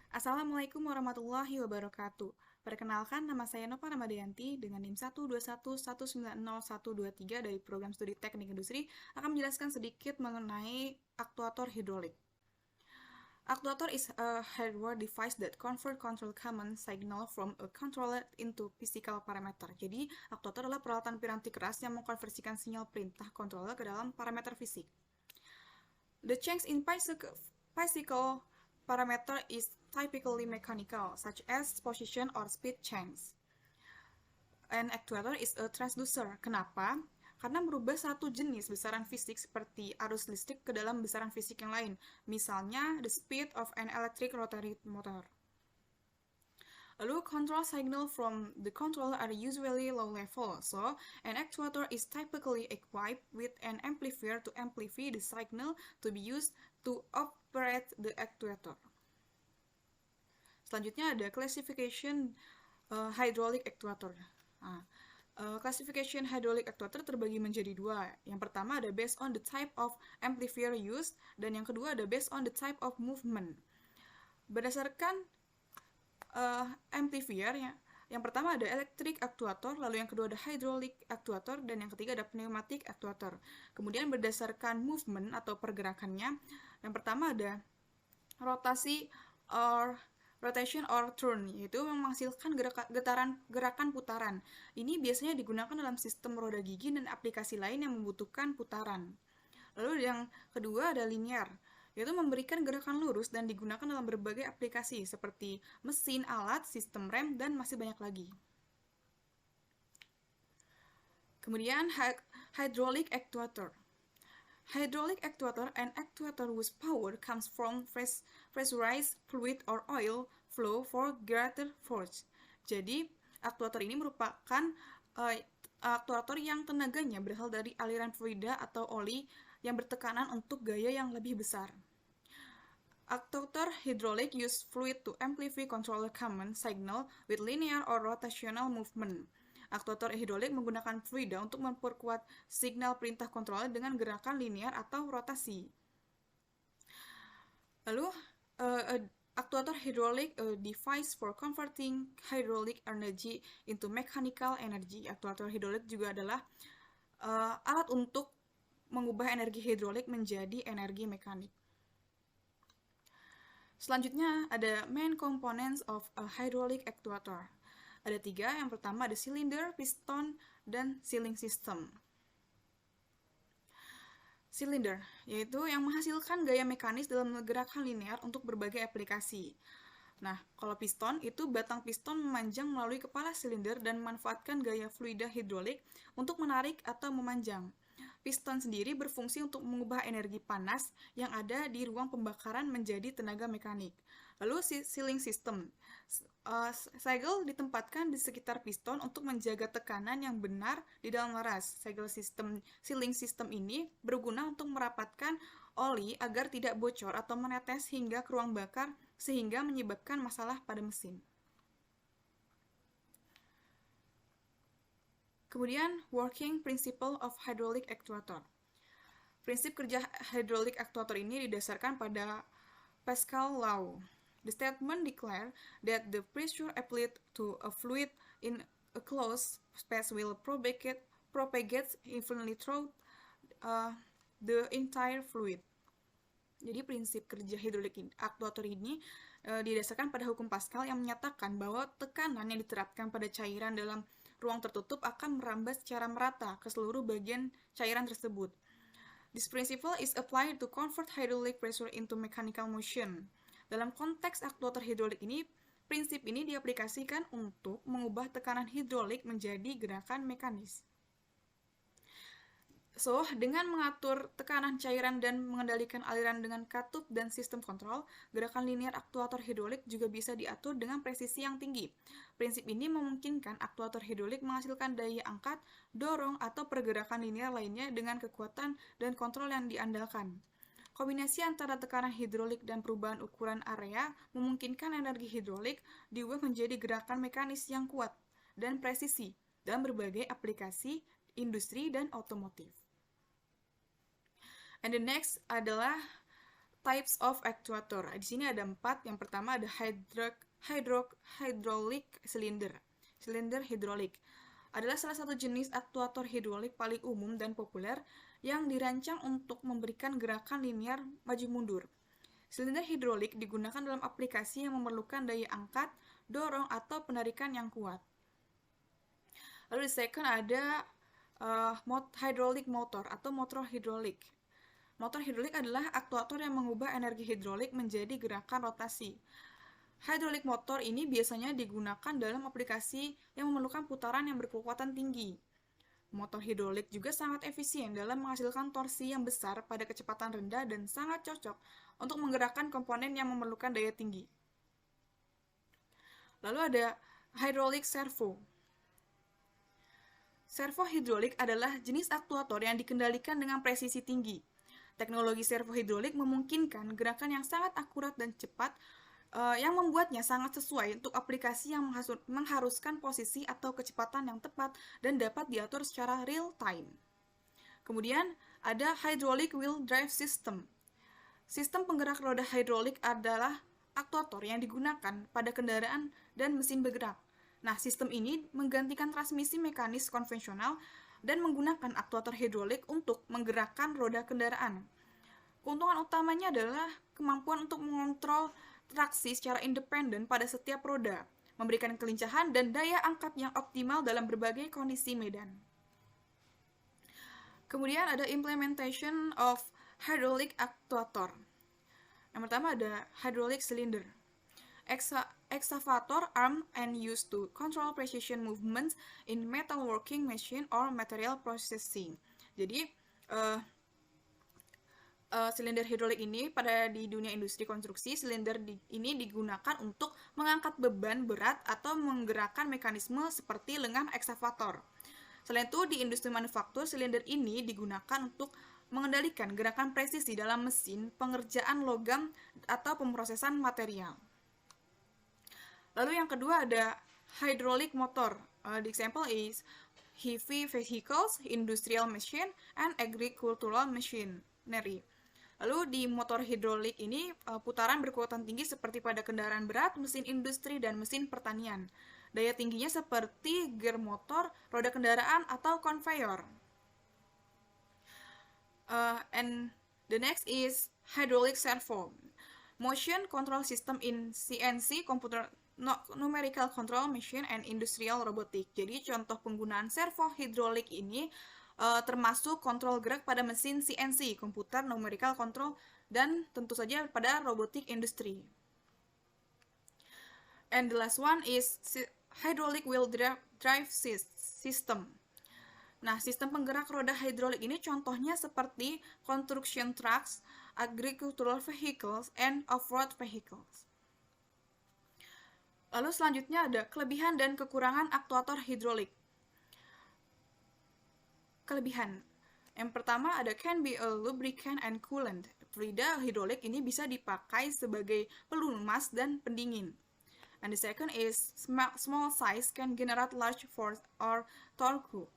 Assalamualaikum warahmatullahi wabarakatuh. Perkenalkan, nama saya Nova Ramadayanti dengan NIM 121190123 dari Program Studi Teknik Industri akan menjelaskan sedikit mengenai aktuator hidrolik. Actuator is a hardware device that convert control command signal from a controller into physical parameter. Jadi, aktuator adalah peralatan piranti keras yang mengkonversikan sinyal perintah controller ke dalam parameter fisik. The change in physical parameter is typically mechanical, such as position or speed change. An actuator is a transducer. Kenapa? Karena merubah satu jenis besaran fisik seperti arus listrik ke dalam besaran fisik yang lain. Misalnya, the speed of an electric rotary motor. Lalu, control signal from the controller are usually low level, so an actuator is typically equipped with an amplifier to amplify the signal to be used to operate the actuator. Selanjutnya ada classification hydraulic actuator. Classification hydraulic actuator terbagi menjadi dua. Yang pertama ada based on the type of amplifier used, dan yang kedua ada based on the type of movement. Berdasarkan amplifier, yang pertama ada electric actuator, lalu yang kedua ada hydraulic actuator, dan yang ketiga ada pneumatic actuator. Kemudian berdasarkan movement atau pergerakannya, yang pertama ada rotation or turn, yaitu menghasilkan gerakan putaran. Ini biasanya digunakan dalam sistem roda gigi dan aplikasi lain yang membutuhkan putaran. Lalu yang kedua ada linear, yaitu memberikan gerakan lurus dan digunakan dalam berbagai aplikasi seperti mesin, alat, sistem rem, dan masih banyak lagi. Kemudian hydraulic actuator. Hydraulic actuator, an actuator whose power comes from pressurized fluid or oil flow for greater force. Jadi, aktuator ini merupakan aktuator yang tenaganya berasal dari aliran fluida atau oli yang bertekanan untuk gaya yang lebih besar. Actuator hydraulic use fluid to amplify controller command signal with linear or rotational movement. Aktuator hidrolik menggunakan fluida untuk memperkuat signal perintah controller dengan gerakan linear atau rotasi. Lalu, aktuator hidrolik, a device for converting hydraulic energy into mechanical energy. Aktuator hidrolik juga adalah alat untuk mengubah energi hidrolik menjadi energi mekanik. Selanjutnya ada main components of a hydraulic actuator. Ada tiga. Yang pertama ada cylinder, piston, dan sealing system. Cylinder, yaitu yang menghasilkan gaya mekanis dalam gerakan linear untuk berbagai aplikasi. Nah, kalau piston, itu batang piston memanjang melalui kepala silinder dan memanfaatkan gaya fluida hidrolik untuk menarik atau memanjang. Piston sendiri berfungsi untuk mengubah energi panas yang ada di ruang pembakaran menjadi tenaga mekanik. Lalu sealing system. Segel ditempatkan di sekitar piston untuk menjaga tekanan yang benar di dalam laras. Sealing system ini berguna untuk merapatkan oli agar tidak bocor atau menetes hingga ke ruang bakar sehingga menyebabkan masalah pada mesin. Kemudian, working principle of hydraulic actuator. Prinsip kerja hydraulic actuator ini didasarkan pada Pascal law. The statement declares that the pressure applied to a fluid in a closed space will propagate evenly through the entire fluid. Jadi prinsip kerja hidrolik aktuator ini didasarkan pada hukum Pascal yang menyatakan bahwa tekanan yang diterapkan pada cairan dalam ruang tertutup akan merambat secara merata ke seluruh bagian cairan tersebut. This principle is applied to convert hydraulic pressure into mechanical motion. Dalam konteks aktuator hidrolik ini, prinsip ini diaplikasikan untuk mengubah tekanan hidrolik menjadi gerakan mekanis. So, dengan mengatur tekanan cairan dan mengendalikan aliran dengan katup dan sistem kontrol, gerakan linear aktuator hidrolik juga bisa diatur dengan presisi yang tinggi. Prinsip ini memungkinkan aktuator hidrolik menghasilkan daya angkat, dorong, atau pergerakan linear lainnya dengan kekuatan dan kontrol yang diandalkan. Kombinasi antara tekanan hidrolik dan perubahan ukuran area memungkinkan energi hidrolik diubah menjadi gerakan mekanis yang kuat dan presisi dalam berbagai aplikasi industri dan otomotif. And the next adalah types of actuator. Di sini ada 4. Yang pertama ada hydraulic cylinder. Silinder hidrolik adalah salah satu jenis aktuator hidrolik paling umum dan populer yang dirancang untuk memberikan gerakan linear maju mundur. Silinder hidrolik digunakan dalam aplikasi yang memerlukan daya angkat, dorong, atau penarikan yang kuat. Lalu di second ada hydraulic motor atau motor hidrolik. Motor hidrolik adalah aktuator yang mengubah energi hidrolik menjadi gerakan rotasi. Hydraulic motor ini biasanya digunakan dalam aplikasi yang memerlukan putaran yang berkekuatan tinggi. Motor hidrolik juga sangat efisien dalam menghasilkan torsi yang besar pada kecepatan rendah dan sangat cocok untuk menggerakkan komponen yang memerlukan daya tinggi. Lalu ada hydraulic servo. Servo hidrolik adalah jenis aktuator yang dikendalikan dengan presisi tinggi. Teknologi servo hidrolik memungkinkan gerakan yang sangat akurat dan cepat yang membuatnya sangat sesuai untuk aplikasi yang mengharuskan posisi atau kecepatan yang tepat dan dapat diatur secara real time. Kemudian ada hydraulic wheel drive system. Sistem penggerak roda hidrolik adalah aktuator yang digunakan pada kendaraan dan mesin bergerak. Nah, sistem ini menggantikan transmisi mekanis konvensional dan menggunakan aktuator hidrolik untuk menggerakkan roda kendaraan. Keuntungan utamanya adalah kemampuan untuk mengontrol traksi secara independen pada setiap roda, memberikan kelincahan dan daya angkat yang optimal dalam berbagai kondisi medan. Kemudian ada implementation of hydraulic actuator. Yang pertama ada hydraulic cylinder. Excavator arm and used to control precision movements in metalworking machine or material processing. Jadi, silinder hidrolik ini di dunia industri konstruksi, silinder ini digunakan untuk mengangkat beban berat atau menggerakkan mekanisme seperti lengan ekskavator. Selain itu, di industri manufaktur, silinder ini digunakan untuk mengendalikan gerakan presisi dalam mesin, pengerjaan logam, atau pemrosesan material. Lalu yang kedua ada hydraulic motor. The example is heavy vehicles, industrial machine, and agricultural machinery. Lalu di motor hidrolik ini putaran berkekuatan tinggi seperti pada kendaraan berat, mesin industri, dan mesin pertanian. Daya tingginya seperti gear motor, roda kendaraan, atau conveyor. And the next is hydraulic servo. Motion control system in CNC, computer numerical control machine, and industrial robotic. Jadi contoh penggunaan servo hidrolik ini termasuk kontrol gerak pada mesin CNC, komputer numerical control, dan tentu saja pada robotik industri. And the last one is hydraulic wheel drive system. Nah, sistem penggerak roda hidrolik ini contohnya seperti construction trucks, agricultural vehicles, and off-road vehicles. Lalu selanjutnya ada kelebihan dan kekurangan aktuator hidrolik. Kelebihan. Yang pertama ada can be a lubricant and coolant. Fluida hidrolik ini bisa dipakai sebagai pelumas dan pendingin. And the second is small size can generate large force or torque.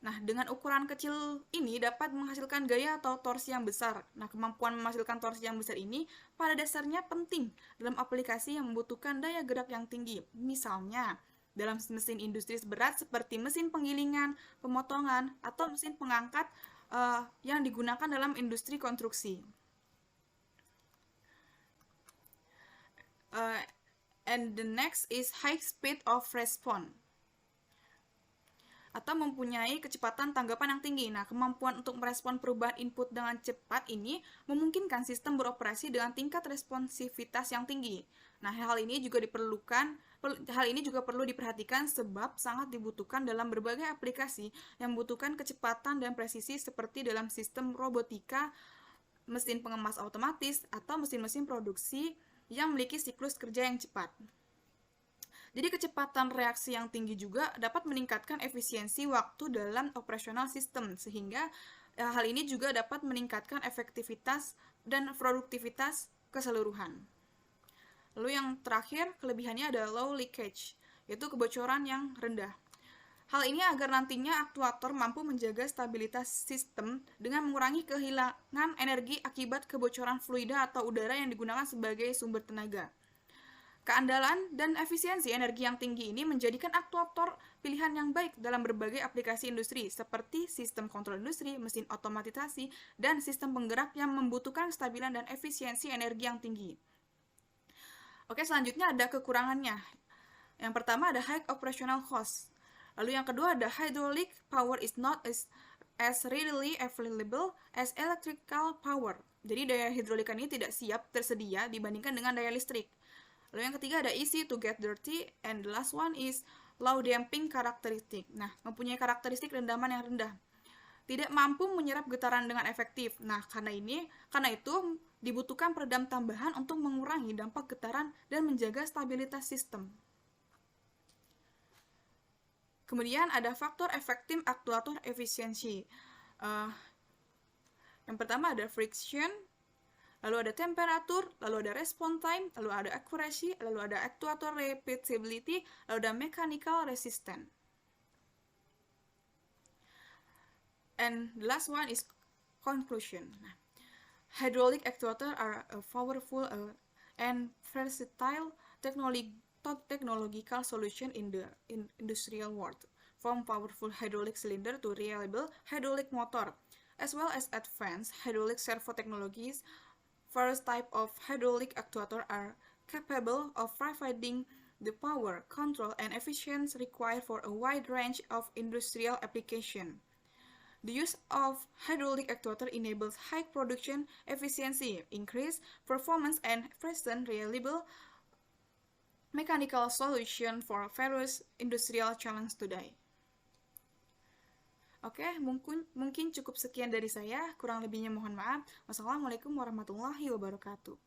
Nah, dengan ukuran kecil ini dapat menghasilkan gaya atau torsi yang besar. Nah, kemampuan menghasilkan torsi yang besar ini pada dasarnya penting dalam aplikasi yang membutuhkan daya gerak yang tinggi. Misalnya, dalam mesin industri berat seperti mesin penggilingan, pemotongan, atau mesin pengangkat yang digunakan dalam industri konstruksi. And the next is high speed of response, atau mempunyai kecepatan tanggapan yang tinggi. Nah, kemampuan untuk merespon perubahan input dengan cepat ini memungkinkan sistem beroperasi dengan tingkat responsivitas yang tinggi. Nah, hal ini juga perlu diperhatikan sebab sangat dibutuhkan dalam berbagai aplikasi yang membutuhkan kecepatan dan presisi seperti dalam sistem robotika, mesin pengemas otomatis, atau mesin-mesin produksi yang memiliki siklus kerja yang cepat. Jadi kecepatan reaksi yang tinggi juga dapat meningkatkan efisiensi waktu dalam operasional sistem, sehingga hal ini juga dapat meningkatkan efektivitas dan produktivitas keseluruhan. Lalu yang terakhir, kelebihannya ada low leakage, yaitu kebocoran yang rendah. Hal ini agar nantinya aktuator mampu menjaga stabilitas sistem dengan mengurangi kehilangan energi akibat kebocoran fluida atau udara yang digunakan sebagai sumber tenaga. Keandalan dan efisiensi energi yang tinggi ini menjadikan aktuator pilihan yang baik dalam berbagai aplikasi industri seperti sistem kontrol industri, mesin otomatisasi, dan sistem penggerak yang membutuhkan kestabilan dan efisiensi energi yang tinggi. Oke, selanjutnya ada kekurangannya. Yang pertama ada high operational cost. Lalu yang kedua ada hydraulic power is not as readily available as electrical power. Jadi daya hidrolika ini tidak siap tersedia dibandingkan dengan daya listrik. Lalu yang ketiga ada easy to get dirty, and the last one is low damping characteristic. Nah, mempunyai karakteristik rendaman yang rendah. Tidak mampu menyerap getaran dengan efektif. Nah, karena itu dibutuhkan peredam tambahan untuk mengurangi dampak getaran dan menjaga stabilitas sistem. Kemudian ada faktor efektif aktuator efisiensi. Yang pertama ada friction, lalu ada temperatur, lalu ada response time, lalu ada accuracy, lalu ada aktuator repeatability, lalu ada mechanical resistance. And the last one is conclusion. Hydraulic actuators are a powerful and versatile technological solution in the industrial world, from powerful hydraulic cylinder to reliable hydraulic motor, as well as advanced hydraulic servo technologies. Various types of hydraulic actuators are capable of providing the power, control, and efficiency required for a wide range of industrial applications. The use of hydraulic actuator enables high production efficiency, increased performance, and present reliable mechanical solution for various industrial challenges today. Oke, mungkin cukup sekian dari saya. Kurang lebihnya mohon maaf. Wassalamualaikum warahmatullahi wabarakatuh.